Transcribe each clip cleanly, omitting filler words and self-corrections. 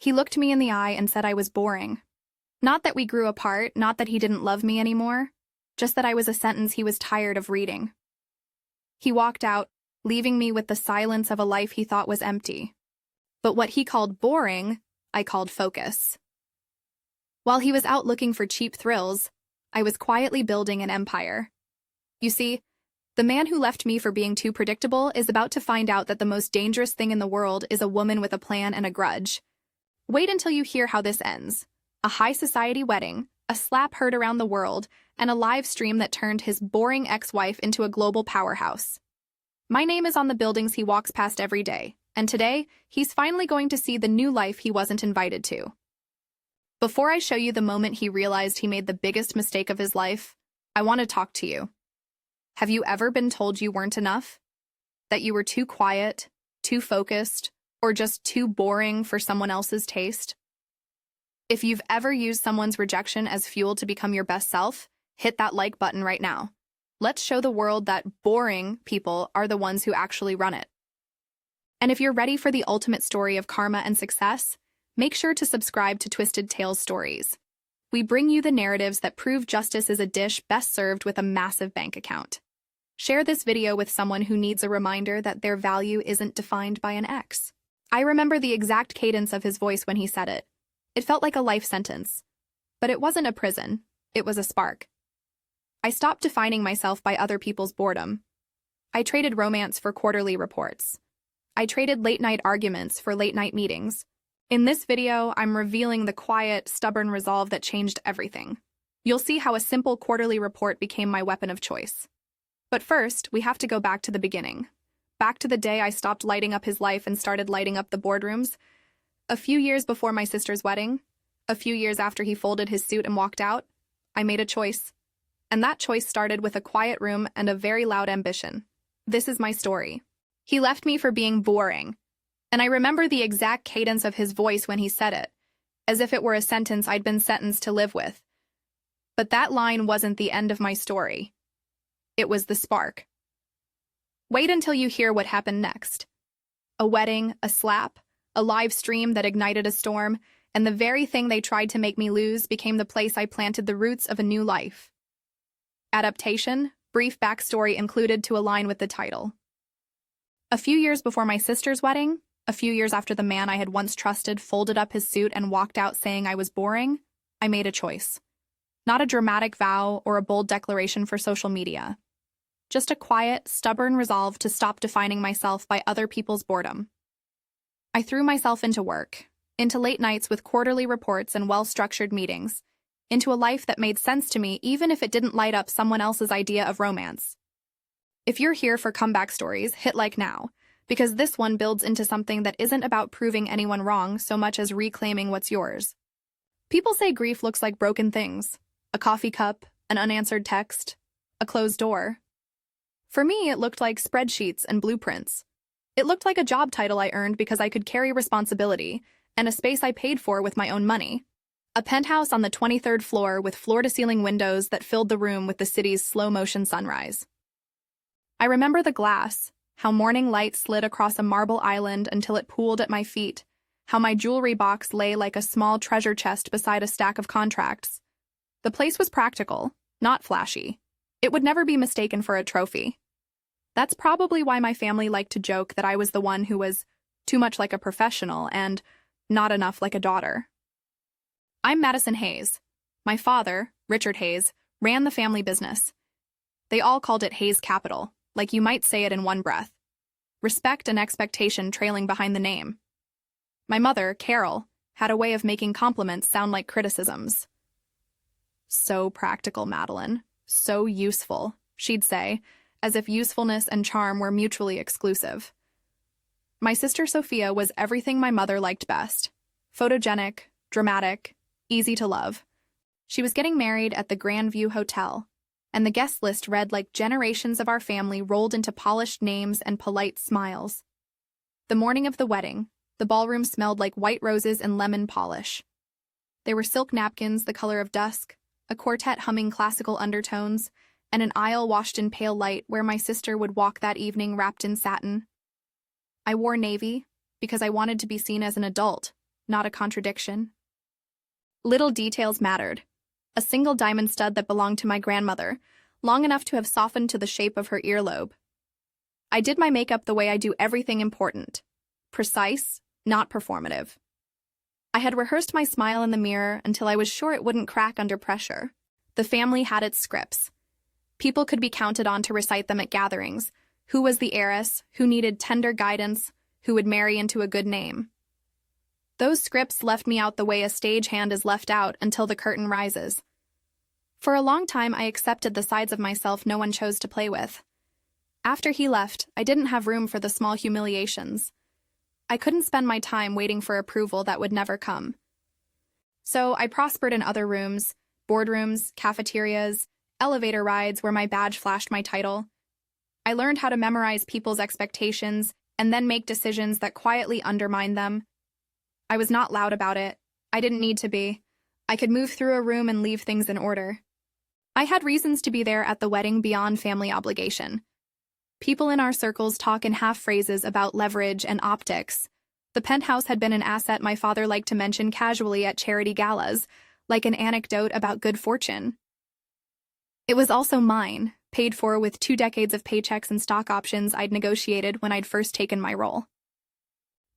He looked me in the eye and said I was boring. Not that we grew apart, not that he didn't love me anymore, just that I was a sentence he was tired of reading. He walked out, leaving me with the silence of a life he thought was empty. But what he called boring, I called focus. While he was out looking for cheap thrills, I was quietly building an empire. You see, the man who left me for being too predictable is about to find out that the most dangerous thing in the world is a woman with a plan and a grudge. Wait until you hear how this ends. A high society wedding, a slap heard around the world, and a live stream that turned his boring ex-wife into a global powerhouse. My name is on the buildings he walks past every day, and today, he's finally going to see the new life he wasn't invited to. Before I show you the moment he realized he made the biggest mistake of his life, I want to talk to you. Have you ever been told you weren't enough? That you were too quiet, too focused, or just too boring for someone else's taste? If you've ever used someone's rejection as fuel to become your best self, hit that like button right now. Let's show the world that boring people are the ones who actually run it. And if you're ready for the ultimate story of karma and success, make sure to subscribe to Twisted Tales Stories. We bring you the narratives that prove justice is a dish best served with a massive bank account. Share this video with someone who needs a reminder that their value isn't defined by an ex. I remember the exact cadence of his voice when he said it. It felt like a life sentence. But it wasn't a prison, it was a spark. I stopped defining myself by other people's boredom. I traded romance for quarterly reports. I traded late-night arguments for late-night meetings. In this video, I'm revealing the quiet, stubborn resolve that changed everything. You'll see how a simple quarterly report became my weapon of choice. But first, we have to go back to the beginning. Back to the day I stopped lighting up his life and started lighting up the boardrooms. A few years before my sister's wedding, a few years after he folded his suit and walked out, I made a choice. And that choice started with a quiet room and a very loud ambition. This is my story. He left me for being boring. And I remember the exact cadence of his voice when he said it, as if it were a sentence I'd been sentenced to live with. But that line wasn't the end of my story. It was the spark. Wait until you hear what happened next. A wedding, a slap, a live stream that ignited a storm, and the very thing they tried to make me lose became the place I planted the roots of a new life. Adaptation, brief backstory included to align with the title. A few years before my sister's wedding, a few years after the man I had once trusted folded up his suit and walked out saying I was boring, I made a choice. Not a dramatic vow or a bold declaration for social media. Just a quiet, stubborn resolve to stop defining myself by other people's boredom. I threw myself into work, into late nights with quarterly reports and well-structured meetings, into a life that made sense to me even if it didn't light up someone else's idea of romance. If you're here for comeback stories, hit like now, because this one builds into something that isn't about proving anyone wrong so much as reclaiming what's yours. People say grief looks like broken things: a coffee cup, an unanswered text, a closed door. For me, it looked like spreadsheets and blueprints. It looked like a job title I earned because I could carry responsibility, and a space I paid for with my own money. A penthouse on the 23rd floor with floor-to-ceiling windows that filled the room with the city's slow-motion sunrise. I remember the glass, how morning light slid across a marble island until it pooled at my feet, how my jewelry box lay like a small treasure chest beside a stack of contracts. The place was practical, not flashy. It would never be mistaken for a trophy. That's probably why my family liked to joke that I was the one who was too much like a professional and not enough like a daughter. I'm Madison Hayes. My father, Richard Hayes, ran the family business. They all called it Hayes Capital, like you might say it in one breath. Respect and expectation trailing behind the name. My mother, Carol, had a way of making compliments sound like criticisms. So practical, Madeline. So useful, she'd say, as if usefulness and charm were mutually exclusive. My sister Sophia was everything my mother liked best. Photogenic, dramatic, easy to love. She was getting married at the Grandview Hotel, and the guest list read like generations of our family rolled into polished names and polite smiles. The morning of the wedding, the ballroom smelled like white roses and lemon polish. There were silk napkins the color of dusk, a quartet humming classical undertones, and an aisle washed in pale light where my sister would walk that evening wrapped in satin. I wore navy because I wanted to be seen as an adult, not a contradiction. Little details mattered. A single diamond stud that belonged to my grandmother, long enough to have softened to the shape of her earlobe. I did my makeup the way I do everything important. Precise, not performative. I had rehearsed my smile in the mirror until I was sure it wouldn't crack under pressure. The family had its scripts. People could be counted on to recite them at gatherings. Who was the heiress, who needed tender guidance, who would marry into a good name. Those scripts left me out the way a stagehand is left out until the curtain rises. For a long time, I accepted the sides of myself no one chose to play with. After he left, I didn't have room for the small humiliations. I couldn't spend my time waiting for approval that would never come. So I prospered in other rooms, boardrooms, cafeterias, elevator rides where my badge flashed my title. I learned how to memorize people's expectations and then make decisions that quietly undermined them. I was not loud about it. I didn't need to be. I could move through a room and leave things in order. I had reasons to be there at the wedding beyond family obligation. People in our circles talk in half phrases about leverage and optics. The penthouse had been an asset my father liked to mention casually at charity galas, like an anecdote about good fortune. It was also mine, paid for with 2 decades of paychecks and stock options I'd negotiated when I'd first taken my role.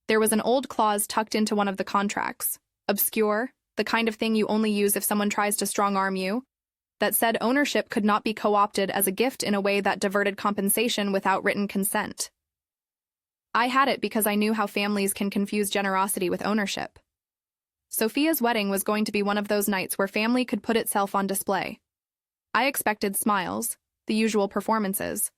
There was an old clause tucked into one of the contracts, obscure, the kind of thing you only use if someone tries to strong-arm you, that said ownership could not be co-opted as a gift in a way that diverted compensation without written consent. I had it because I knew how families can confuse generosity with ownership. Sophia's wedding was going to be one of those nights where family could put itself on display. I expected smiles, the usual performances.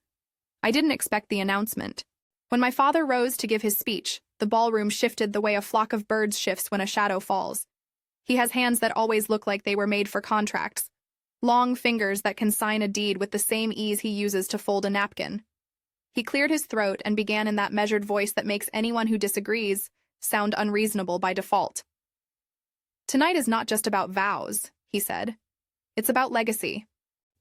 I didn't expect the announcement. When my father rose to give his speech, the ballroom shifted the way a flock of birds shifts when a shadow falls. He has hands that always look like they were made for contracts. Long fingers that can sign a deed with the same ease he uses to fold a napkin. He cleared his throat and began in that measured voice that makes anyone who disagrees sound unreasonable by default. Tonight is not just about vows, he said. It's about legacy.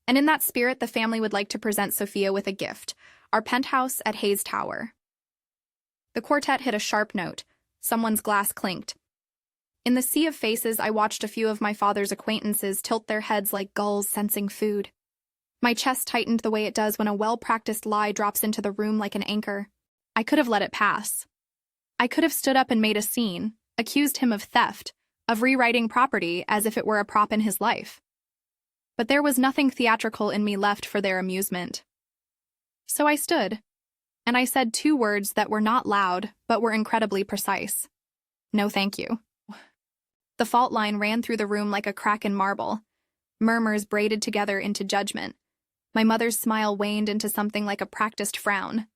And in that spirit, the family would like to present Sophia with a gift, our penthouse at Hayes Tower. The quartet hit a sharp note. Someone's glass clinked. In the sea of faces, I watched a few of my father's acquaintances tilt their heads like gulls sensing food. My chest tightened the way it does when a well-practiced lie drops into the room like an anchor. I could have let it pass. I could have stood up and made a scene, accused him of theft, of rewriting property as if it were a prop in his life. But there was nothing theatrical in me left for their amusement. So I stood, and I said 2 words that were not loud, but were incredibly precise. No, thank you. The fault line ran through the room like a crack in marble. Murmurs braided together into judgment. My mother's smile waned into something like a practiced frown.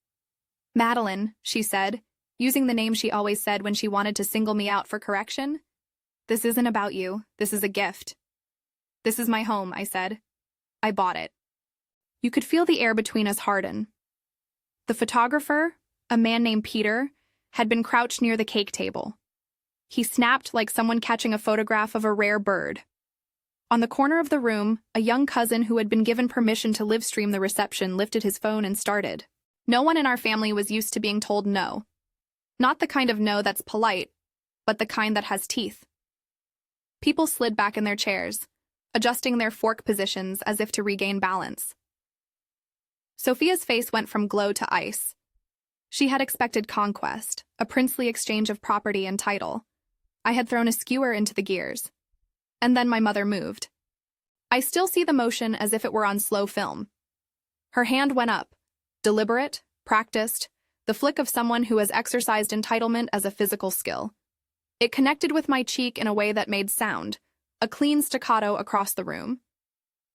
Madeline, she said, using the name she always said when she wanted to single me out for correction. This isn't about you. This is a gift. This is my home, I said. I bought it. You could feel the air between us harden. The photographer, a man named Peter, had been crouched near the cake table. He snapped like someone catching a photograph of a rare bird. On the corner of the room, a young cousin who had been given permission to livestream the reception lifted his phone and started. No one in our family was used to being told no. Not the kind of no that's polite, but the kind that has teeth. People slid back in their chairs, adjusting their fork positions as if to regain balance. Sophia's face went from glow to ice. She had expected conquest, a princely exchange of property and title. I had thrown a skewer into the gears. And then my mother moved. I still see the motion as if it were on slow film. Her hand went up, deliberate, practiced, the flick of someone who has exercised entitlement as a physical skill. It connected with my cheek in a way that made sound, a clean staccato across the room.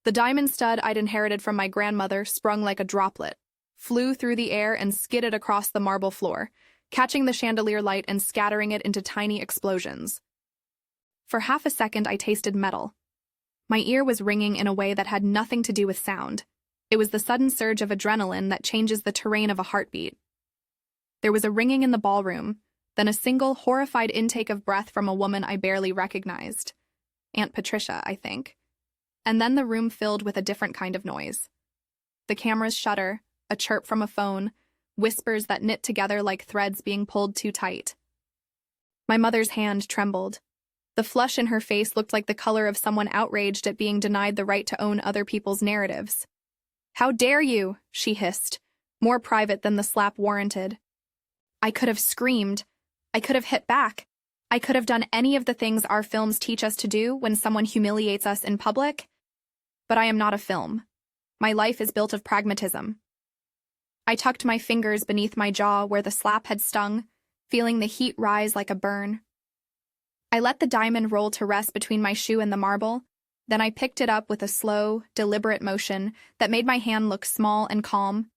The diamond stud I'd inherited from my grandmother sprung like a droplet, flew through the air and skidded across the marble floor, catching the chandelier light and scattering it into tiny explosions. For half a second, I tasted metal. My ear was ringing in a way that had nothing to do with sound. It was the sudden surge of adrenaline that changes the terrain of a heartbeat. There was a ringing in the ballroom, then a single, horrified intake of breath from a woman I barely recognized. Aunt Patricia, I think. And then the room filled with a different kind of noise. The cameras shudder, a chirp from a phone, whispers that knit together like threads being pulled too tight. My mother's hand trembled. The flush in her face looked like the color of someone outraged at being denied the right to own other people's narratives. "How dare you?" she hissed, more private than the slap warranted. I could have screamed. I could have hit back. I could have done any of the things our films teach us to do when someone humiliates us in public. But I am not a film. My life is built of pragmatism. I tucked my fingers beneath my jaw where the slap had stung, feeling the heat rise like a burn. I let the diamond roll to rest between my shoe and the marble, then I picked it up with a slow, deliberate motion that made my hand look small and calm.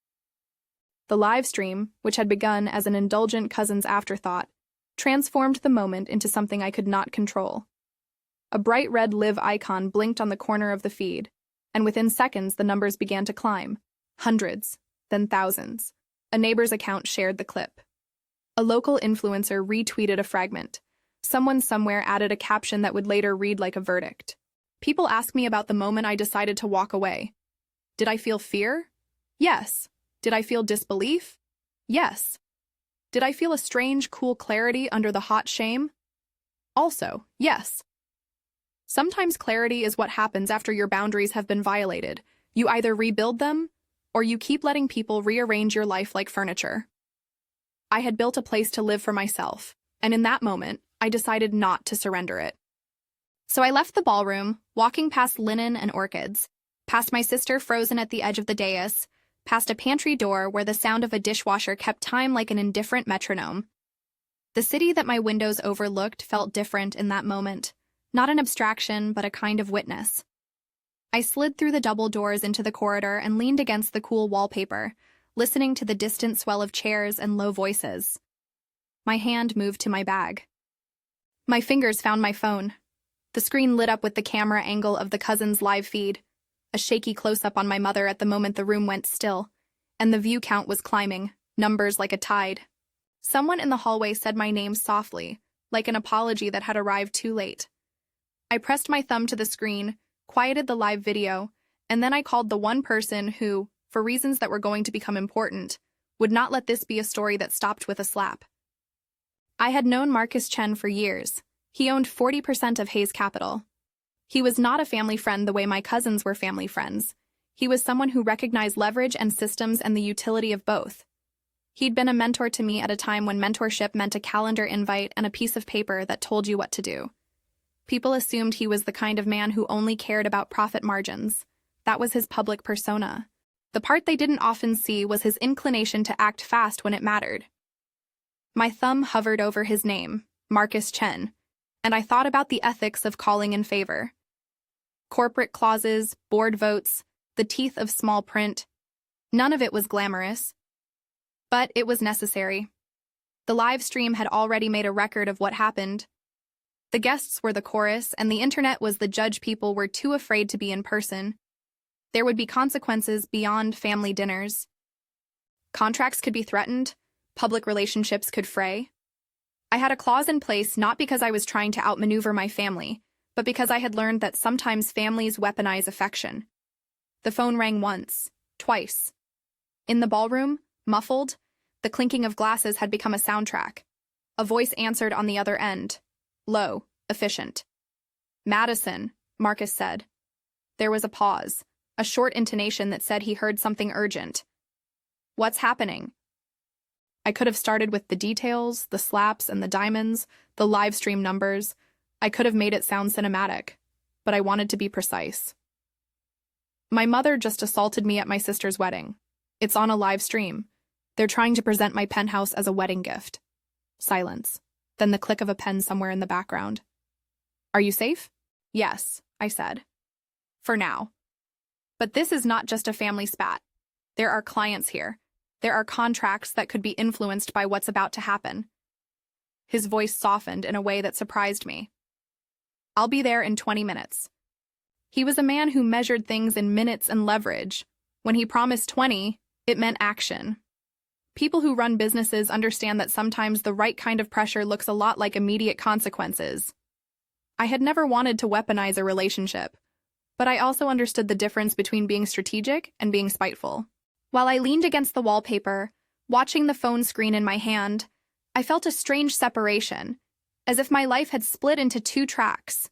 The live stream, which had begun as an indulgent cousin's afterthought, transformed the moment into something I could not control. A bright red live icon blinked on the corner of the feed, and within seconds the numbers began to climb. Hundreds, then thousands. A neighbor's account shared the clip. A local influencer retweeted a fragment. Someone somewhere added a caption that would later read like a verdict. People ask me about the moment I decided to walk away. Did I feel fear? Yes. Did I feel disbelief? Yes. Did I feel a strange, cool clarity under the hot shame? Also, yes. Sometimes clarity is what happens after your boundaries have been violated. You either rebuild them, or you keep letting people rearrange your life like furniture. I had built a place to live for myself, and in that moment, I decided not to surrender it. So I left the ballroom, walking past linen and orchids, past my sister frozen at the edge of the dais, past a pantry door where the sound of a dishwasher kept time like an indifferent metronome. The city that my windows overlooked felt different in that moment, not an abstraction, but a kind of witness. I slid through the double doors into the corridor and leaned against the cool wallpaper, listening to the distant swell of chairs and low voices. My hand moved to my bag. My fingers found my phone. The screen lit up with the camera angle of the cousin's live feed, a shaky close-up on my mother at the moment the room went still, and the view count was climbing, numbers like a tide. Someone in the hallway said my name softly, like an apology that had arrived too late. I pressed my thumb to the screen, quieted the live video, and then I called the one person who, for reasons that were going to become important, would not let this be a story that stopped with a slap. I had known Marcus Chen for years. He owned 40% of Hayes Capital. He was not a family friend the way my cousins were family friends. He was someone who recognized leverage and systems and the utility of both. He'd been a mentor to me at a time when mentorship meant a calendar invite and a piece of paper that told you what to do. People assumed he was the kind of man who only cared about profit margins. That was his public persona. The part they didn't often see was his inclination to act fast when it mattered. My thumb hovered over his name, Marcus Chen, and I thought about the ethics of calling in favor. Corporate clauses, board votes, the teeth of small print. None of it was glamorous. But it was necessary. The live stream had already made a record of what happened. The guests were the chorus, and the internet was the judge people were too afraid to be in person. There would be consequences beyond family dinners. Contracts could be threatened. Public relationships could fray. I had a clause in place not because I was trying to outmaneuver my family, but because I had learned that sometimes families weaponize affection. The phone rang once, twice. In the ballroom, muffled, the clinking of glasses had become a soundtrack. A voice answered on the other end. Low, efficient. "Madison," Marcus said. There was a pause, a short intonation that said he heard something urgent. "What's happening?" I could have started with the details, the slaps and the diamonds, the live stream numbers. I could have made it sound cinematic, but I wanted to be precise. "My mother just assaulted me at my sister's wedding. It's on a live stream. They're trying to present my penthouse as a wedding gift." Silence. Then the click of a pen somewhere in the background. "Are you safe?" "Yes," I said. "For now. But this is not just a family spat. There are clients here. There are contracts that could be influenced by what's about to happen." His voice softened in a way that surprised me. "I'll be there in 20 minutes. He was a man who measured things in minutes and leverage. When he promised 20, it meant action. People who run businesses understand that sometimes the right kind of pressure looks a lot like immediate consequences. I had never wanted to weaponize a relationship, but I also understood the difference between being strategic and being spiteful. While I leaned against the wallpaper, watching the phone screen in my hand, I felt a strange separation. as if my life had split into two tracks.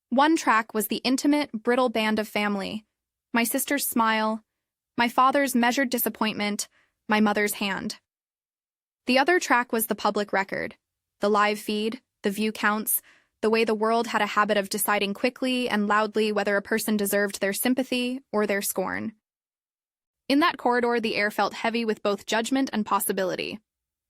One track was the intimate, brittle band of family, my sister's smile, my father's measured disappointment, my mother's hand. The other track was the public record, the live feed, the view counts, the way the world had a habit of deciding quickly and loudly whether a person deserved their sympathy or their scorn. In that corridor, the air felt heavy with both judgment and possibility.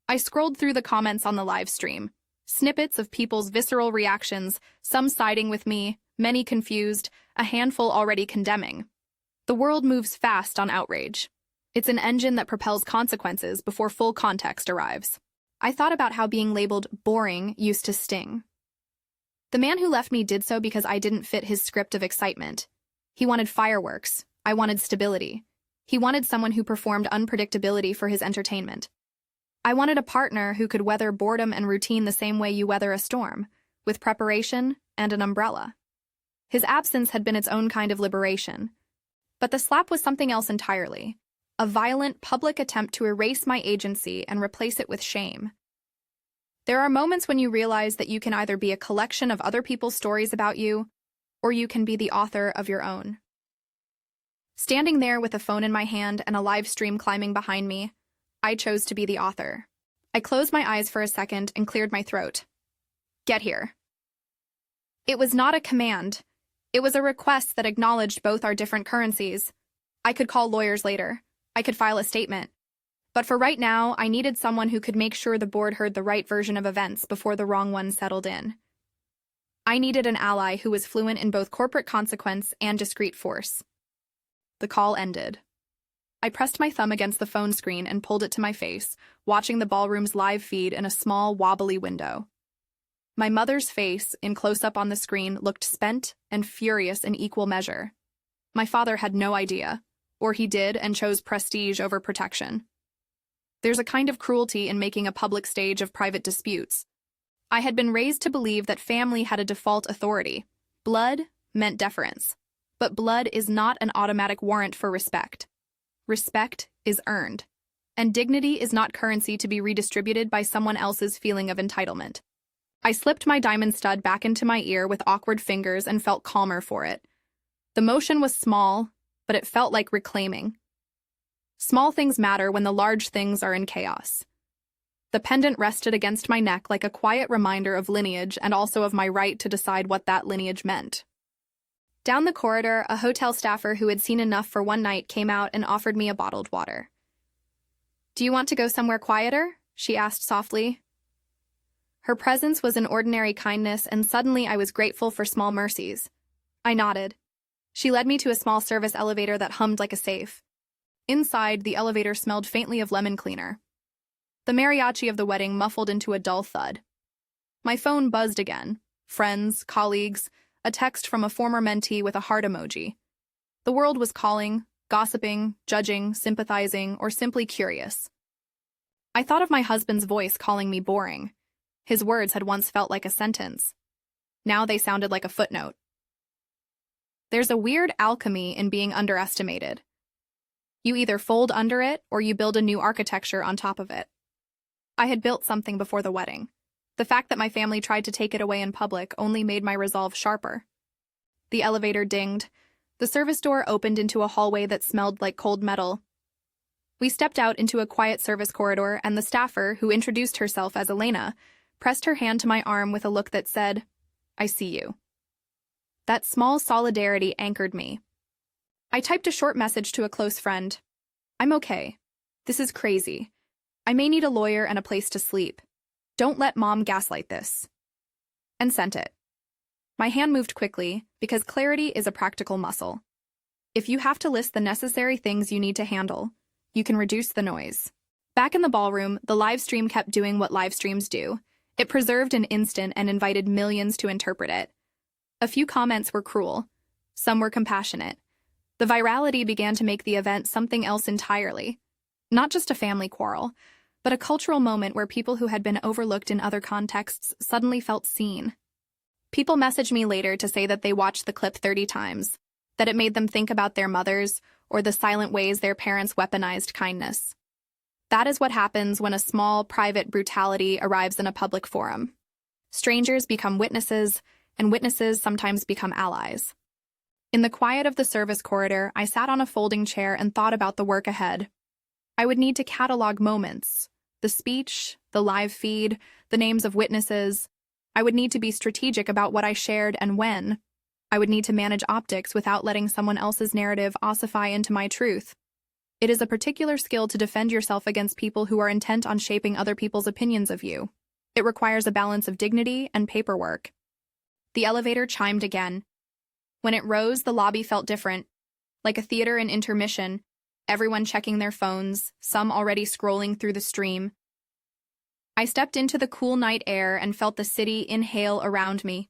I scrolled through the comments on the live stream, snippets of people's visceral reactions, some siding with me, many confused, a handful already condemning. The world moves fast on outrage. It's an engine that propels consequences before full context arrives. I thought about how being labeled boring used to sting. The man who left me did so because I didn't fit his script of excitement. He wanted fireworks. I wanted stability. He wanted someone who performed unpredictability for his entertainment. I wanted a partner who could weather boredom and routine the same way you weather a storm, with preparation and an umbrella. His absence had been its own kind of liberation. But the slap was something else entirely. A violent, public attempt to erase my agency and replace it with shame. There are moments when you realize that you can either be a collection of other people's stories about you, or you can be the author of your own. Standing there with a phone in my hand and a live stream climbing behind me, I chose to be the author. I closed my eyes for a second and cleared my throat. Get here. It was not a command. It was a request that acknowledged both our different currencies. I could call lawyers later. I could file a statement. But for right now, I needed someone who could make sure the board heard the right version of events before the wrong one settled in. I needed an ally who was fluent in both corporate consequence and discrete force. The call ended. I pressed my thumb against the phone screen and pulled it to my face, watching the ballroom's live feed in a small, wobbly window. My mother's face, in close-up on the screen, looked spent and furious in equal measure. My father had no idea, or he did and chose prestige over protection. There's a kind of cruelty in making a public stage of private disputes. I had been raised to believe that family had a default authority. Blood meant deference. But blood is not an automatic warrant for respect. Respect is earned. And dignity is not currency to be redistributed by someone else's feeling of entitlement. I slipped my diamond stud back into my ear with awkward fingers and felt calmer for it. The motion was small, but it felt like reclaiming. Small things matter when the large things are in chaos. The pendant rested against my neck like a quiet reminder of lineage and also of my right to decide what that lineage meant. Down the corridor, a hotel staffer who had seen enough for one night came out and offered me a bottled water. "Do you want to go somewhere quieter?" she asked softly. Her presence was an ordinary kindness, and suddenly I was grateful for small mercies. I nodded. She led me to a small service elevator that hummed like a safe. Inside, the elevator smelled faintly of lemon cleaner. The mariachi of the wedding muffled into a dull thud. My phone buzzed again. Friends, colleagues, a text from a former mentee with a heart emoji. The world was calling, gossiping, judging, sympathizing, or simply curious. I thought of my husband's voice calling me boring. His words had once felt like a sentence. Now they sounded like a footnote. There's a weird alchemy in being underestimated. You either fold under it or you build a new architecture on top of it. I had built something before the wedding. The fact that my family tried to take it away in public only made my resolve sharper. The elevator dinged. The service door opened into a hallway that smelled like cold metal. We stepped out into a quiet service corridor, and the staffer, who introduced herself as Elena, pressed her hand to my arm with a look that said, "I see you." That small solidarity anchored me. I typed a short message to a close friend. "I'm okay. This is crazy. I may need a lawyer and a place to sleep. Don't let Mom gaslight this." And sent it. My hand moved quickly, because clarity is a practical muscle. If you have to list the necessary things you need to handle, you can reduce the noise. Back in the ballroom, the live stream kept doing what live streams do. It preserved an instant and invited millions to interpret it. A few comments were cruel. Some were compassionate. The virality began to make the event something else entirely. Not just a family quarrel, but a cultural moment where people who had been overlooked in other contexts suddenly felt seen. People messaged me later to say that they watched the clip 30 times, that it made them think about their mothers or the silent ways their parents weaponized kindness. That is what happens when a small, private brutality arrives in a public forum. Strangers become witnesses, and witnesses sometimes become allies. In the quiet of the service corridor, I sat on a folding chair and thought about the work ahead. I would need to catalog moments, the speech, the live feed, the names of witnesses. I would need to be strategic about what I shared and when. I would need to manage optics without letting someone else's narrative ossify into my truth. It is a particular skill to defend yourself against people who are intent on shaping other people's opinions of you. It requires a balance of dignity and paperwork. The elevator chimed again. When it rose, the lobby felt different, like a theater in intermission, everyone checking their phones, some already scrolling through the stream. I stepped into the cool night air and felt the city inhale around me.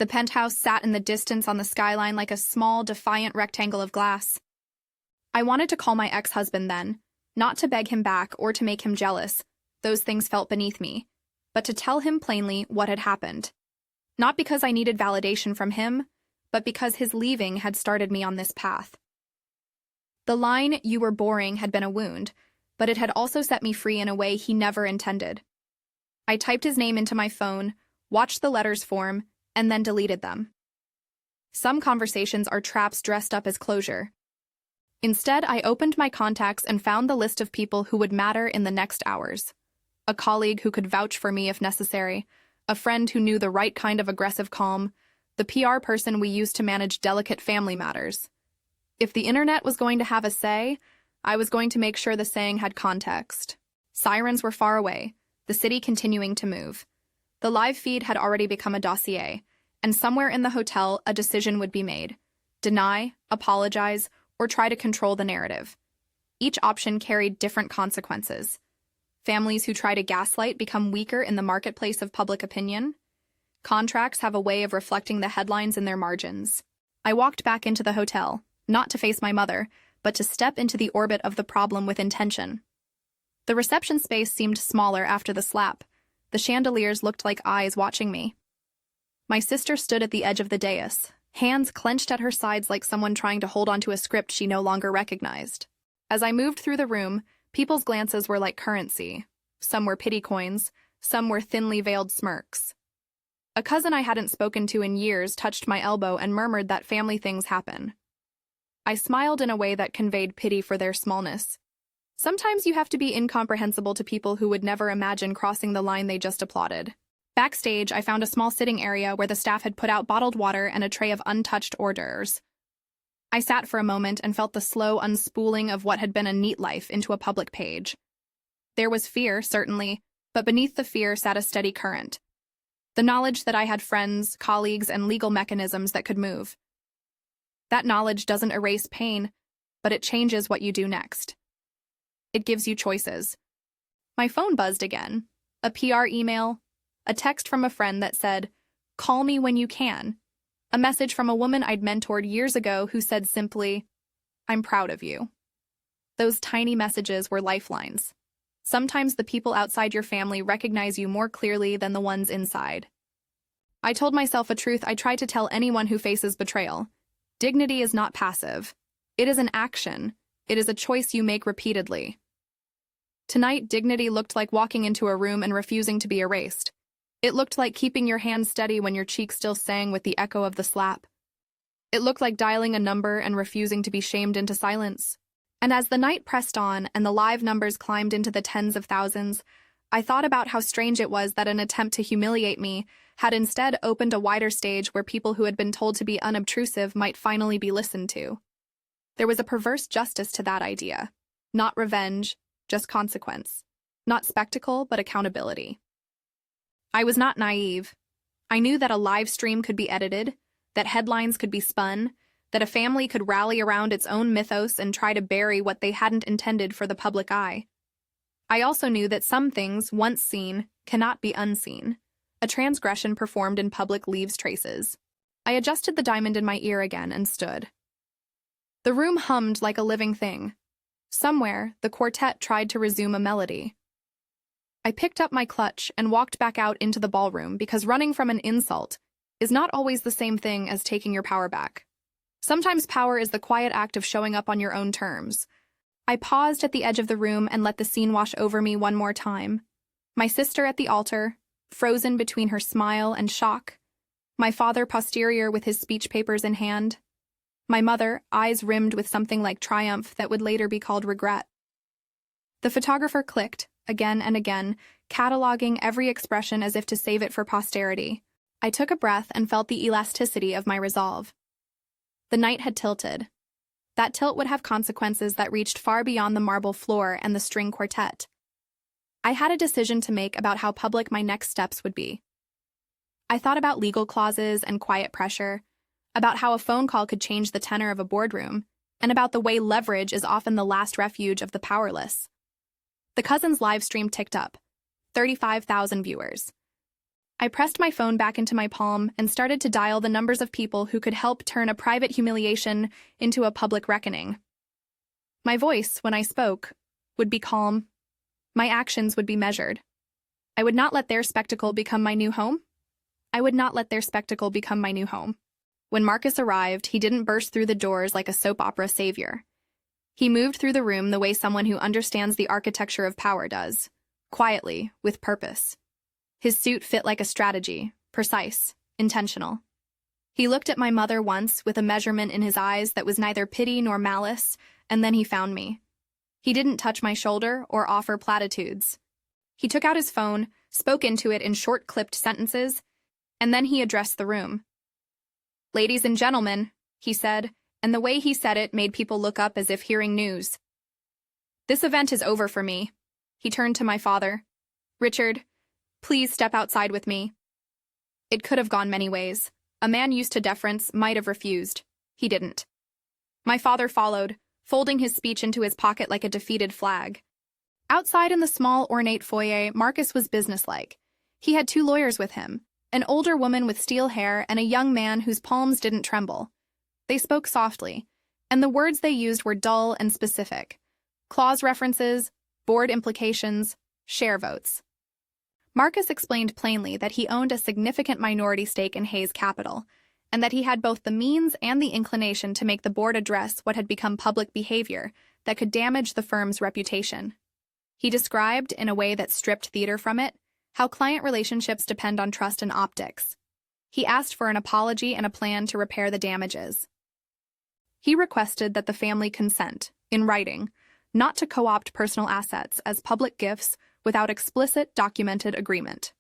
The penthouse sat in the distance on the skyline like a small, defiant rectangle of glass. I wanted to call my ex-husband then, not to beg him back or to make him jealous. Those things felt beneath me, but to tell him plainly what had happened. Not because I needed validation from him, but because his leaving had started me on this path. The line, "You were boring," had been a wound, but it had also set me free in a way he never intended. I typed his name into my phone, watched the letters form, and then deleted them. Some conversations are traps dressed up as closure. Instead, I opened my contacts and found the list of people who would matter in the next hours. A colleague who could vouch for me if necessary, a friend who knew the right kind of aggressive calm, the PR person we used to manage delicate family matters. If the internet was going to have a say, I was going to make sure the saying had context. Sirens were far away, the city continuing to move. The live feed had already become a dossier, and somewhere in the hotel a decision would be made. Deny, apologize, or try to control the narrative. Each option carried different consequences. Families who try to gaslight become weaker in the marketplace of public opinion. Contracts have a way of reflecting the headlines in their margins. I walked back into the hotel, not to face my mother, but to step into the orbit of the problem with intention. The reception space seemed smaller after the slap. The chandeliers looked like eyes watching me. My sister stood at the edge of the dais, hands clenched at her sides like someone trying to hold onto a script she no longer recognized. As I moved through the room, people's glances were like currency. Some were pity coins, some were thinly veiled smirks. A cousin I hadn't spoken to in years touched my elbow and murmured that family things happen. I smiled in a way that conveyed pity for their smallness. Sometimes you have to be incomprehensible to people who would never imagine crossing the line they just applauded. Backstage, I found a small sitting area where the staff had put out bottled water and a tray of untouched hors d'oeuvres. I sat for a moment and felt the slow unspooling of what had been a neat life into a public page. There was fear, certainly, but beneath the fear sat a steady current. The knowledge that I had friends, colleagues, and legal mechanisms that could move. That knowledge doesn't erase pain, but it changes what you do next. It gives you choices. My phone buzzed again. A PR email, a text from a friend that said, "Call me when you can." A message from a woman I'd mentored years ago who said simply, "I'm proud of you." Those tiny messages were lifelines. Sometimes the people outside your family recognize you more clearly than the ones inside. I told myself a truth I try to tell anyone who faces betrayal. Dignity is not passive. It is an action. It is a choice you make repeatedly. Tonight, dignity looked like walking into a room and refusing to be erased. It looked like keeping your hand steady when your cheek still sang with the echo of the slap. It looked like dialing a number and refusing to be shamed into silence. And as the night pressed on and the live numbers climbed into the tens of thousands, I thought about how strange it was that an attempt to humiliate me had instead opened a wider stage where people who had been told to be unobtrusive might finally be listened to. There was a perverse justice to that idea. Not revenge, just consequence. Not spectacle, but accountability. I was not naive. I knew that a live stream could be edited, that headlines could be spun, that a family could rally around its own mythos and try to bury what they hadn't intended for the public eye. I also knew that some things, once seen, cannot be unseen. A transgression performed in public leaves traces. I adjusted the diamond in my ear again and stood. The room hummed like a living thing. Somewhere, the quartet tried to resume a melody. I picked up my clutch and walked back out into the ballroom because running from an insult is not always the same thing as taking your power back. Sometimes power is the quiet act of showing up on your own terms. I paused at the edge of the room and let the scene wash over me one more time. My sister at the altar, frozen between her smile and shock. My father posterior with his speech papers in hand. My mother, eyes rimmed with something like triumph that would later be called regret. The photographer clicked, again and again, cataloging every expression as if to save it for posterity. I took a breath and felt the elasticity of my resolve. The night had tilted. That tilt would have consequences that reached far beyond the marble floor and the string quartet. I had a decision to make about how public my next steps would be. I thought about legal clauses and quiet pressure, about how a phone call could change the tenor of a boardroom, and about the way leverage is often the last refuge of the powerless. The cousin's live stream ticked up, 35,000 viewers. I pressed my phone back into my palm and started to dial the numbers of people who could help turn a private humiliation into a public reckoning. My voice, when I spoke, would be calm. My actions would be measured. I would not let their spectacle become my new home. I would not let their spectacle become my new home. When Marcus arrived, he didn't burst through the doors like a soap opera savior. He moved through the room the way someone who understands the architecture of power does, quietly, with purpose. His suit fit like a strategy, precise, intentional. He looked at my mother once with a measurement in his eyes that was neither pity nor malice, and then he found me. He didn't touch my shoulder or offer platitudes. He took out his phone, spoke into it in short, clipped sentences, and then he addressed the room. "Ladies and gentlemen," he said, and the way he said it made people look up as if hearing news. "This event is over for me." He turned to my father. "Richard, please step outside with me." It could have gone many ways. A man used to deference might have refused. He didn't. My father followed, folding his speech into his pocket like a defeated flag. Outside in the small, ornate foyer, Marcus was businesslike. He had 2 lawyers with him, an older woman with steel hair and a young man whose palms didn't tremble. They spoke softly, and the words they used were dull and specific. Clause references, board implications, share votes. Marcus explained plainly that he owned a significant minority stake in Hayes Capital, and that he had both the means and the inclination to make the board address what had become public behavior that could damage the firm's reputation. He described, in a way that stripped theater from it, how client relationships depend on trust and optics. He asked for an apology and a plan to repair the damages. He requested that the family consent, in writing, not to co-opt personal assets as public gifts without explicit documented agreement.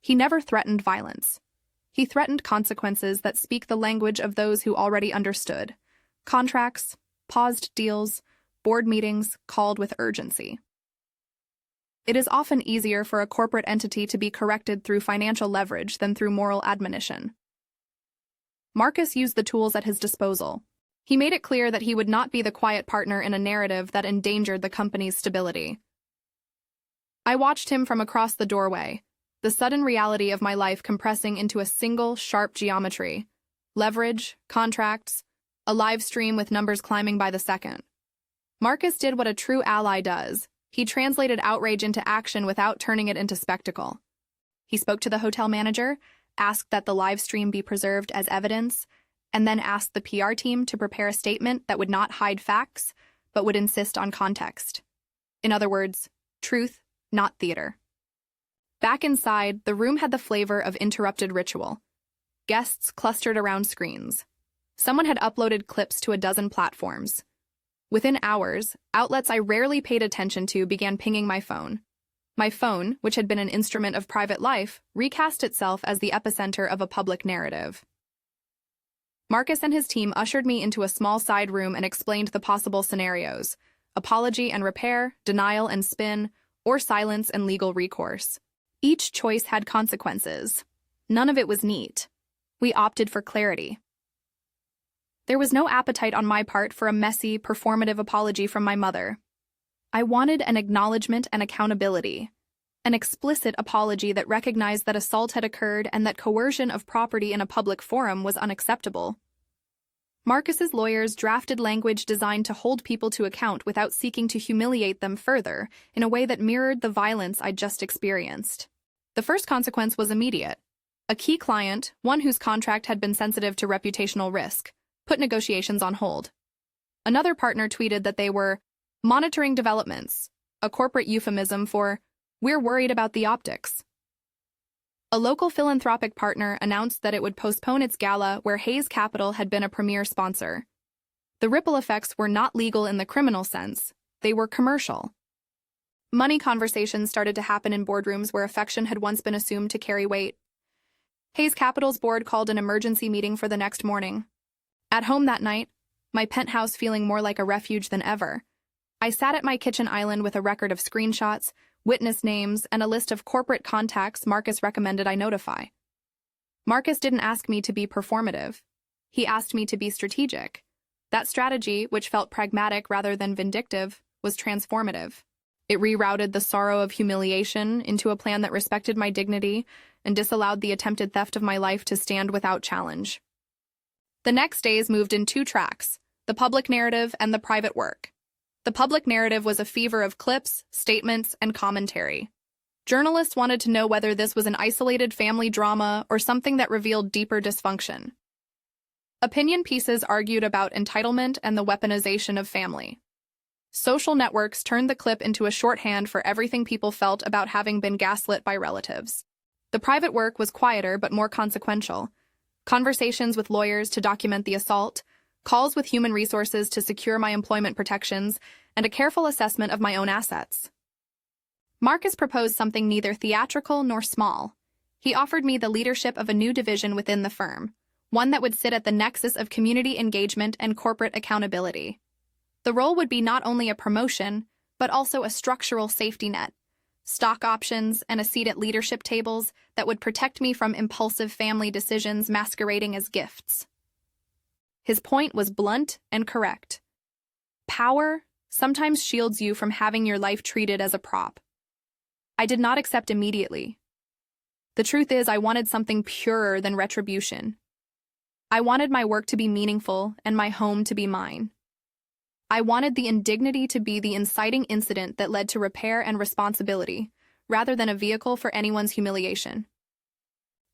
He never threatened violence. He threatened consequences that speak the language of those who already understood. Contracts, paused deals, board meetings called with urgency. It is often easier for a corporate entity to be corrected through financial leverage than through moral admonition. Marcus used the tools at his disposal. He made it clear that he would not be the quiet partner in a narrative that endangered the company's stability. I watched him from across the doorway, the sudden reality of my life compressing into a single, sharp geometry. Leverage, contracts, a live stream with numbers climbing by the second. Marcus did what a true ally does. He translated outrage into action without turning it into spectacle. He spoke to the hotel manager, asked that the live stream be preserved as evidence, and then asked the PR team to prepare a statement that would not hide facts, but would insist on context. In other words, truth, not theater. Back inside, the room had the flavor of interrupted ritual. Guests clustered around screens. Someone had uploaded clips to a dozen platforms. Within hours, outlets I rarely paid attention to began pinging my phone. My phone, which had been an instrument of private life, recast itself as the epicenter of a public narrative. Marcus and his team ushered me into a small side room and explained the possible scenarios: apology and repair, denial and spin, or silence and legal recourse. Each choice had consequences. None of it was neat. We opted for clarity. There was no appetite on my part for a messy, performative apology from my mother. I wanted an acknowledgement and accountability. An explicit apology that recognized that assault had occurred and that coercion of property in a public forum was unacceptable. Marcus's lawyers drafted language designed to hold people to account without seeking to humiliate them further in a way that mirrored the violence I'd just experienced. The first consequence was immediate. A key client, one whose contract had been sensitive to reputational risk, put negotiations on hold. Another partner tweeted that they were monitoring developments, a corporate euphemism for "we're worried about the optics." A local philanthropic partner announced that it would postpone its gala where Hayes Capital had been a premier sponsor. The ripple effects were not legal in the criminal sense, they were commercial. Money conversations started to happen in boardrooms where affection had once been assumed to carry weight. Hayes Capital's board called an emergency meeting for the next morning. At home that night, my penthouse feeling more like a refuge than ever, I sat at my kitchen island with a record of screenshots, witness names, and a list of corporate contacts Marcus recommended I notify. Marcus didn't ask me to be performative. He asked me to be strategic. That strategy, which felt pragmatic rather than vindictive, was transformative. It rerouted the sorrow of humiliation into a plan that respected my dignity and disallowed the attempted theft of my life to stand without challenge. The next days moved in two tracks, the public narrative and the private work. The public narrative was a fever of clips, statements, and commentary. Journalists wanted to know whether this was an isolated family drama or something that revealed deeper dysfunction. Opinion pieces argued about entitlement and the weaponization of family. Social networks turned the clip into a shorthand for everything people felt about having been gaslit by relatives. The private work was quieter but more consequential. Conversations with lawyers to document the assault, calls with human resources to secure my employment protections, and a careful assessment of my own assets. Marcus proposed something neither theatrical nor small. He offered me the leadership of a new division within the firm, one that would sit at the nexus of community engagement and corporate accountability. The role would be not only a promotion, but also a structural safety net, stock options, and a seat at leadership tables that would protect me from impulsive family decisions masquerading as gifts. His point was blunt and correct. Power sometimes shields you from having your life treated as a prop. I did not accept immediately. The truth is, I wanted something purer than retribution. I wanted my work to be meaningful and my home to be mine. I wanted the indignity to be the inciting incident that led to repair and responsibility, rather than a vehicle for anyone's humiliation.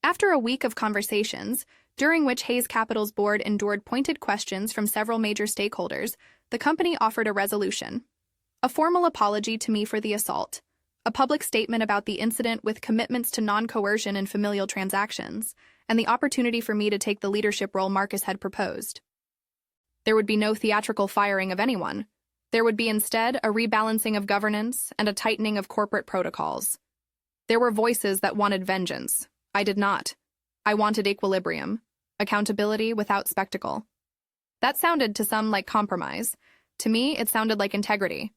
After a week of conversations, during which Hayes Capital's board endured pointed questions from several major stakeholders, the company offered a resolution. A formal apology to me for the assault, a public statement about the incident with commitments to non-coercion in familial transactions, and the opportunity for me to take the leadership role Marcus had proposed. There would be no theatrical firing of anyone. There would be instead a rebalancing of governance and a tightening of corporate protocols. There were voices that wanted vengeance. I did not. I wanted equilibrium, accountability without spectacle. That sounded to some like compromise. To me, it sounded like integrity.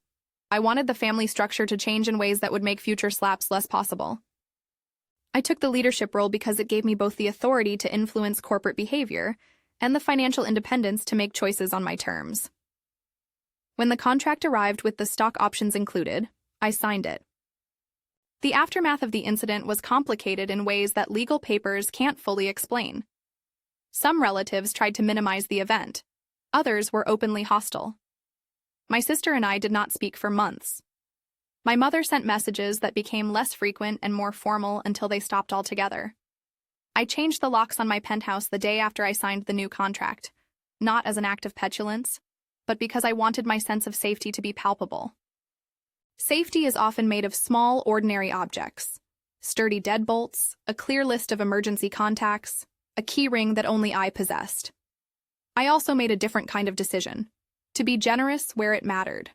I wanted the family structure to change in ways that would make future slaps less possible. I took the leadership role because it gave me both the authority to influence corporate behavior and the financial independence to make choices on my terms. When the contract arrived with the stock options included, I signed it. The aftermath of the incident was complicated in ways that legal papers can't fully explain. Some relatives tried to minimize the event. Others were openly hostile. My sister and I did not speak for months. My mother sent messages that became less frequent and more formal until they stopped altogether. I changed the locks on my penthouse the day after I signed the new contract, not as an act of petulance, but because I wanted my sense of safety to be palpable. Safety is often made of small, ordinary objects: sturdy deadbolts, a clear list of emergency contacts, a key ring that only I possessed. I also made a different kind of decision: to be generous where it mattered.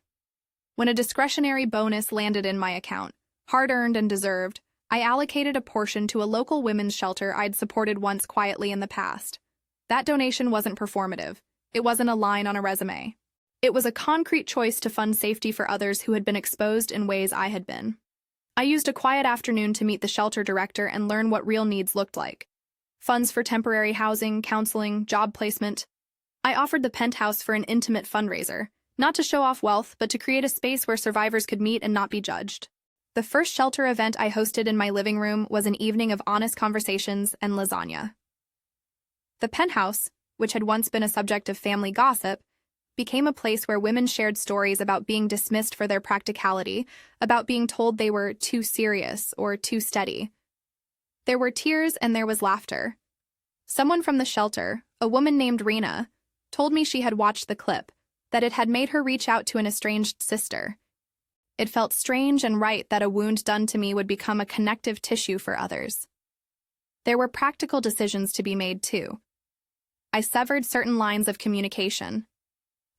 When a discretionary bonus landed in my account, hard-earned and deserved, I allocated a portion to a local women's shelter I'd supported once quietly in the past. That donation wasn't performative. It wasn't a line on a resume. It was a concrete choice to fund safety for others who had been exposed in ways I had been. I used a quiet afternoon to meet the shelter director and learn what real needs looked like: funds for temporary housing, counseling, job placement. I offered the penthouse for an intimate fundraiser, not to show off wealth, but to create a space where survivors could meet and not be judged. The first shelter event I hosted in my living room was an evening of honest conversations and lasagna. The penthouse, which had once been a subject of family gossip, became a place where women shared stories about being dismissed for their practicality, about being told they were too serious or too steady. There were tears and there was laughter. Someone from the shelter, a woman named Rena, told me she had watched the clip, that it had made her reach out to an estranged sister. It felt strange and right that a wound done to me would become a connective tissue for others. There were practical decisions to be made, too. I severed certain lines of communication.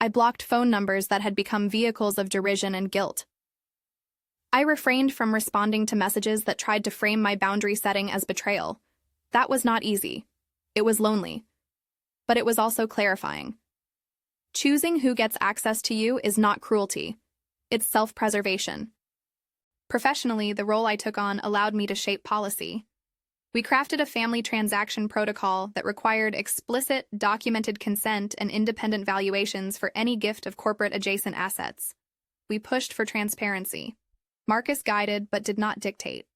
I blocked phone numbers that had become vehicles of derision and guilt. I refrained from responding to messages that tried to frame my boundary setting as betrayal. That was not easy. It was lonely. But it was also clarifying. Choosing who gets access to you is not cruelty. It's self-preservation. Professionally, the role I took on allowed me to shape policy. We crafted a family transaction protocol that required explicit, documented consent and independent valuations for any gift of corporate adjacent assets. We pushed for transparency. Marcus guided but did not dictate.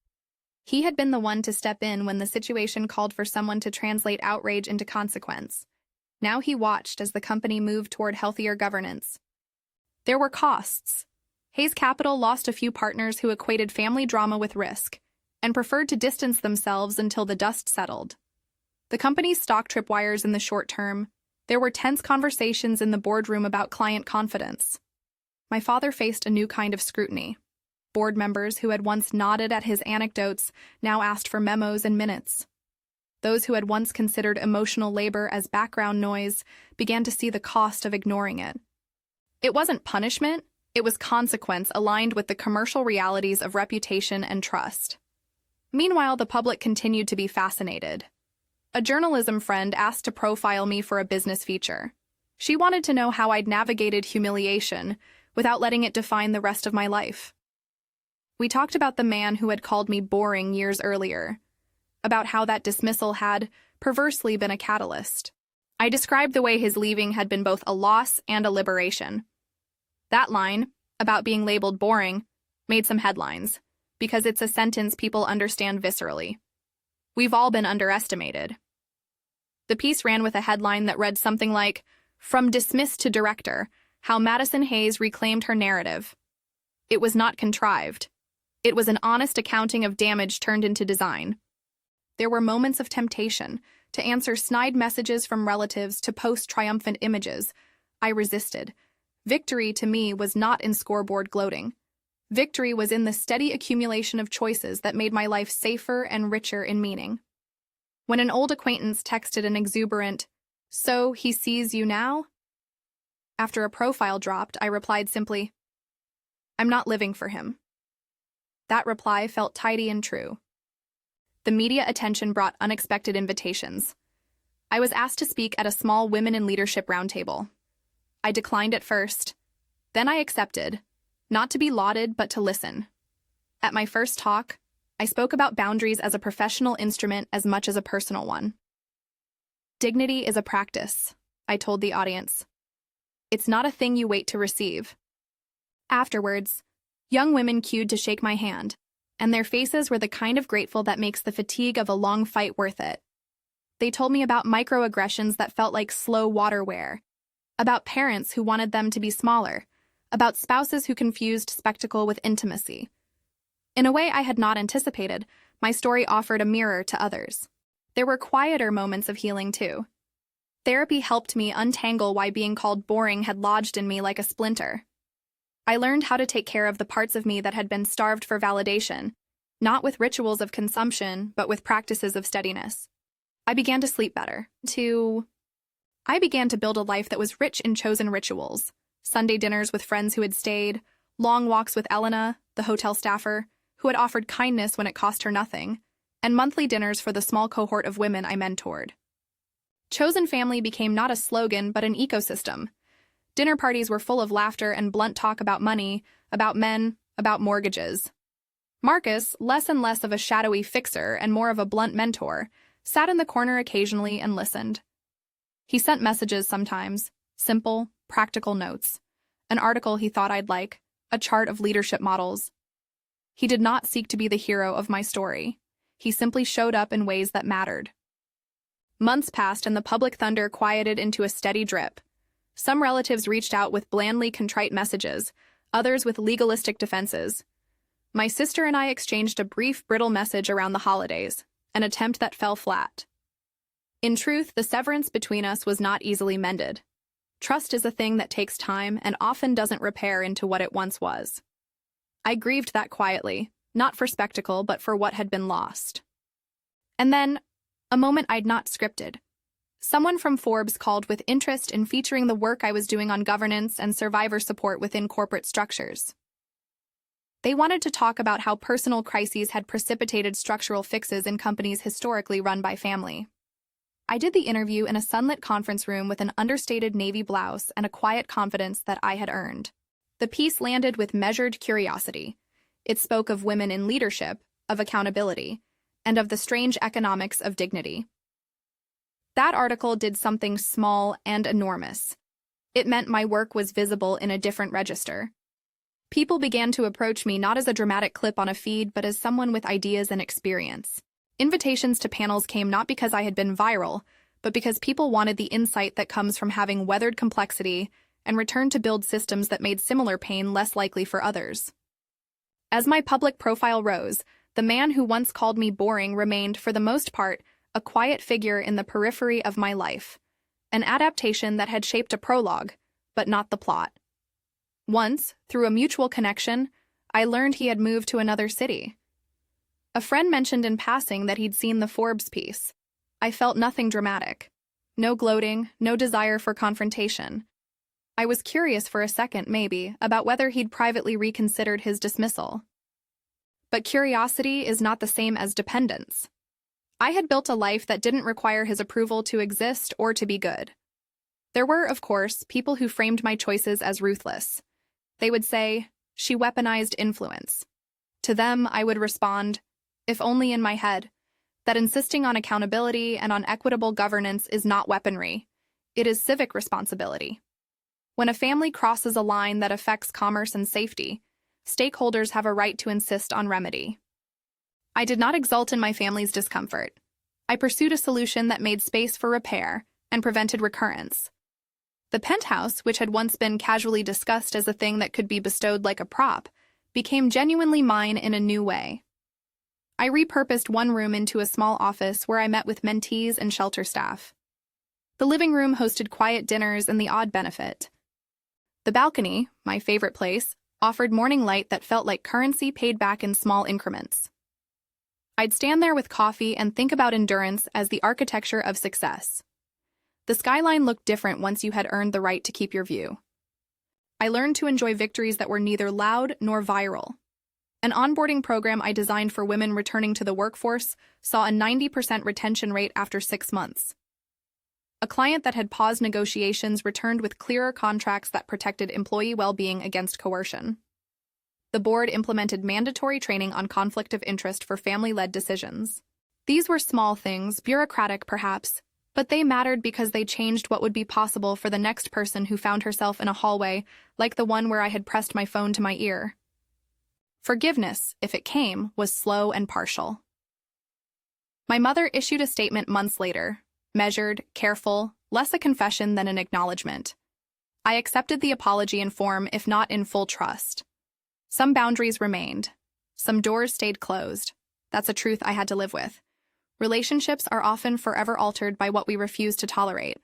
He had been the one to step in when the situation called for someone to translate outrage into consequence. Now he watched as the company moved toward healthier governance. There were costs. Hayes Capital lost a few partners who equated family drama with risk and preferred to distance themselves until the dust settled. The company's stock tripwires in the short term. There were tense conversations in the boardroom about client confidence. My father faced a new kind of scrutiny. Board members who had once nodded at his anecdotes now asked for memos and minutes. Those who had once considered emotional labor as background noise began to see the cost of ignoring it. It wasn't punishment, it was consequence aligned with the commercial realities of reputation and trust. Meanwhile, the public continued to be fascinated. A journalism friend asked to profile me for a business feature. She wanted to know how I'd navigated humiliation without letting it define the rest of my life. We talked about the man who had called me boring years earlier, about how that dismissal had perversely been a catalyst. I described the way his leaving had been both a loss and a liberation. That line, about being labeled boring, made some headlines, because it's a sentence people understand viscerally. We've all been underestimated. The piece ran with a headline that read something like, "From dismissed to director, how Madison Hayes reclaimed her narrative." It was not contrived. It was an honest accounting of damage turned into design. There were moments of temptation, to answer snide messages from relatives, to post triumphant images. I resisted. Victory, to me, was not in scoreboard gloating. Victory was in the steady accumulation of choices that made my life safer and richer in meaning. When an old acquaintance texted an exuberant, "So he sees you now?" After a profile dropped, I replied simply, "I'm not living for him." That reply felt tidy and true. The media attention brought unexpected invitations. I was asked to speak at a small Women in Leadership roundtable. I declined at first. Then I accepted, not to be lauded, but to listen. At my first talk, I spoke about boundaries as a professional instrument as much as a personal one. Dignity is a practice, I told the audience. It's not a thing you wait to receive. Afterwards, young women queued to shake my hand, and their faces were the kind of grateful that makes the fatigue of a long fight worth it. They told me about microaggressions that felt like slow water wear, about parents who wanted them to be smaller, about spouses who confused spectacle with intimacy. In a way I had not anticipated, my story offered a mirror to others. There were quieter moments of healing, too. Therapy helped me untangle why being called boring had lodged in me like a splinter. I learned how to take care of the parts of me that had been starved for validation, not with rituals of consumption, but with practices of steadiness. I began to sleep better. I began to build a life that was rich in chosen rituals. Sunday dinners with friends who had stayed, long walks with Elena, the hotel staffer, who had offered kindness when it cost her nothing, and monthly dinners for the small cohort of women I mentored. Chosen family became not a slogan, but an ecosystem. Dinner parties were full of laughter and blunt talk about money, about men, about mortgages. Marcus, less and less of a shadowy fixer and more of a blunt mentor, sat in the corner occasionally and listened. He sent messages sometimes, simple, practical notes, an article he thought I'd like, a chart of leadership models. He did not seek to be the hero of my story. He simply showed up in ways that mattered. Months passed and the public thunder quieted into a steady drip. Some relatives reached out with blandly contrite messages, others with legalistic defenses. My sister and I exchanged a brief, brittle message around the holidays, an attempt that fell flat. In truth, the severance between us was not easily mended. Trust is a thing that takes time and often doesn't repair into what it once was. I grieved that quietly, not for spectacle, but for what had been lost. And then, A moment I'd not scripted. Someone from Forbes called with interest in featuring the work I was doing on governance and survivor support within corporate structures. They wanted to talk about how personal crises had precipitated structural fixes in companies historically run by family. I did the interview in a sunlit conference room with an understated navy blouse and a quiet confidence that I had earned. The piece landed with measured curiosity. It spoke of women in leadership, of accountability, and of the strange economics of dignity. That article did something small and enormous. It meant my work was visible in a different register. People began to approach me not as a dramatic clip on a feed, but as someone with ideas and experience. Invitations to panels came not because I had been viral, but because people wanted the insight that comes from having weathered complexity and returned to build systems that made similar pain less likely for others. As my public profile rose, the man who once called me boring remained, for the most part, a quiet figure in the periphery of my life, an adaptation that had shaped a prologue, but not the plot. Once, through a mutual connection, I learned he had moved to another city. A friend mentioned in passing that he'd seen the Forbes piece. I felt nothing dramatic. No gloating, no desire for confrontation. I was curious for a second, maybe, about whether he'd privately reconsidered his dismissal. But curiosity is not the same as dependence. I had built a life that didn't require his approval to exist or to be good. There were, of course, people who framed my choices as ruthless. They would say, "She weaponized influence." To them, I would respond, if only in my head, that insisting on accountability and on equitable governance is not weaponry. It is civic responsibility. When a family crosses a line that affects commerce and safety, stakeholders have a right to insist on remedy. I did not exult in my family's discomfort. I pursued a solution that made space for repair and prevented recurrence. The penthouse, which had once been casually discussed as a thing that could be bestowed like a prop, became genuinely mine in a new way. I repurposed one room into a small office where I met with mentees and shelter staff. The living room hosted quiet dinners and the odd benefit. The balcony, my favorite place, offered morning light that felt like currency paid back in small increments. I'd stand there with coffee and think about endurance as the architecture of success. The skyline looked different once you had earned the right to keep your view. I learned to enjoy victories that were neither loud nor viral. An onboarding program I designed for women returning to the workforce saw a 90% retention rate after 6 months. A client that had paused negotiations returned with clearer contracts that protected employee well-being against coercion. The board implemented mandatory training on conflict of interest for family-led decisions. These were small things, bureaucratic perhaps, but they mattered because they changed what would be possible for the next person who found herself in a hallway like the one where I had pressed my phone to my ear. Forgiveness, if it came, was slow and partial. My mother issued a statement months later, measured, careful, less a confession than an acknowledgement. I accepted the apology in form, if not in full trust. Some boundaries remained. Some doors stayed closed. That's a truth I had to live with. Relationships are often forever altered by what we refuse to tolerate.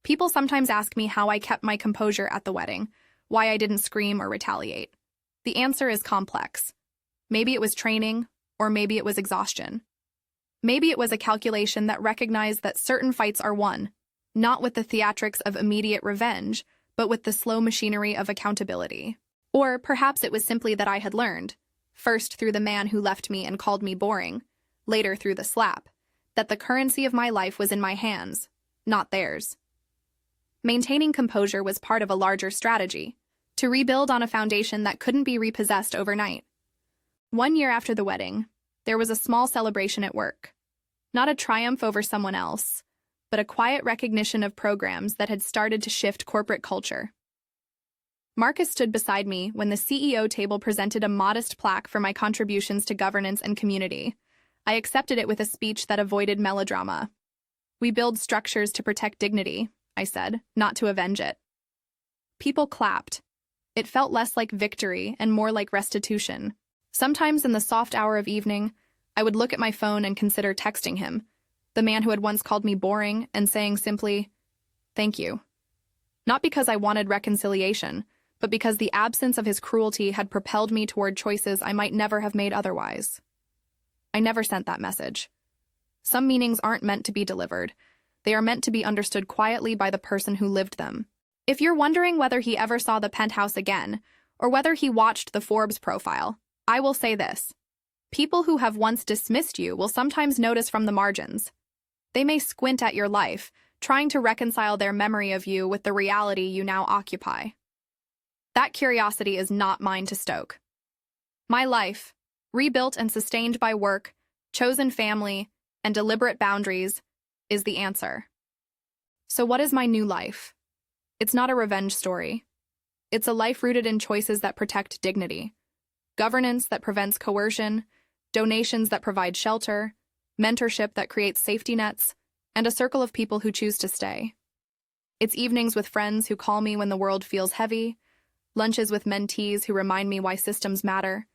People sometimes ask me how I kept my composure at the wedding, why I didn't scream or retaliate. The answer is complex. Maybe it was training, or maybe it was exhaustion. Maybe it was a calculation that recognized that certain fights are won, not with the theatrics of immediate revenge, but with the slow machinery of accountability. Or perhaps it was simply that I had learned, first through the man who left me and called me boring, later through the slap, that the currency of my life was in my hands, not theirs. Maintaining composure was part of a larger strategy, to rebuild on a foundation that couldn't be repossessed overnight. 1 year after the wedding, there was a small celebration at work. Not a triumph over someone else, but a quiet recognition of programs that had started to shift corporate culture. Marcus stood beside me when the CEO table presented a modest plaque for my contributions to governance and community. I accepted it with a speech that avoided melodrama. "We build structures to protect dignity," I said, "not to avenge it." People clapped. It felt less like victory and more like restitution. Sometimes in the soft hour of evening, I would look at my phone and consider texting him, the man who had once called me boring, and saying simply, "Thank you." Not because I wanted reconciliation, but because the absence of his cruelty had propelled me toward choices I might never have made otherwise. I never sent that message. Some meanings aren't meant to be delivered. They are meant to be understood quietly by the person who lived them. If you're wondering whether he ever saw the penthouse again, or whether he watched the Forbes profile, I will say this. People who have once dismissed you will sometimes notice from the margins. They may squint at your life, trying to reconcile their memory of you with the reality you now occupy. That curiosity is not mine to stoke. My life, rebuilt and sustained by work, chosen family, and deliberate boundaries, is the answer. So what is my new life? It's not a revenge story. It's a life rooted in choices that protect dignity, governance that prevents coercion, donations that provide shelter, mentorship that creates safety nets, and a circle of people who choose to stay. It's evenings with friends who call me when the world feels heavy, lunches with mentees who remind me why systems matter,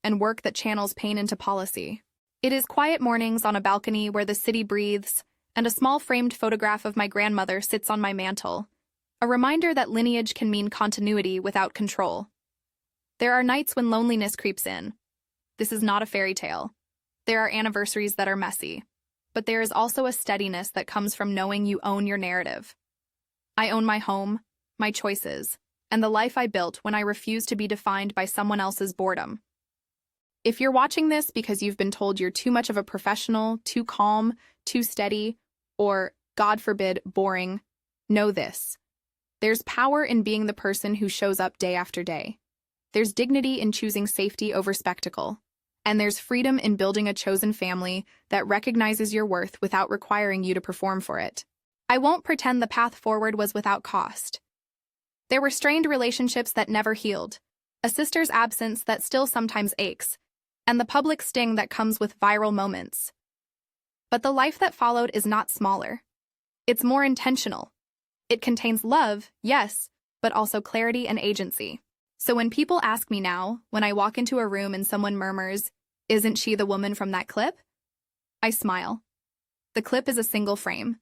and work that channels pain into policy. It is quiet mornings on a balcony where the city breathes, and a small framed photograph of my grandmother sits on my mantle, a reminder that lineage can mean continuity without control. There are nights when loneliness creeps in. This is not a fairy tale. There are anniversaries that are messy, but there is also a steadiness that comes from knowing you own your narrative. I own my home, my choices, and the life I built when I refused to be defined by someone else's boredom. If you're watching this because you've been told you're too much of a professional, too calm, too steady, or, God forbid, boring, know this. There's power in being the person who shows up day after day. There's dignity in choosing safety over spectacle. And there's freedom in building a chosen family that recognizes your worth without requiring you to perform for it. I won't pretend the path forward was without cost. There were strained relationships that never healed, a sister's absence that still sometimes aches, and the public sting that comes with viral moments. But the life that followed is not smaller. It's more intentional. It contains love, yes, but also clarity and agency. So when people ask me now, when I walk into a room and someone murmurs, "Isn't she the woman from that clip?" I smile. The clip is a single frame.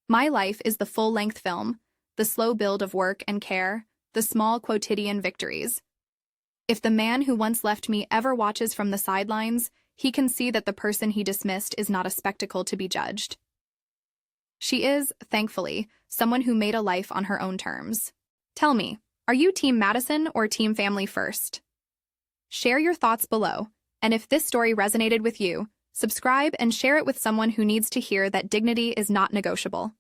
My life is the full-length film, the slow build of work and care, the small quotidian victories. If the man who once left me ever watches from the sidelines, he can see that the person he dismissed is not a spectacle to be judged. She is, thankfully, someone who made a life on her own terms. Tell me, are you Team Madison or Team Family First? Share your thoughts below, and if this story resonated with you, subscribe and share it with someone who needs to hear that dignity is not negotiable.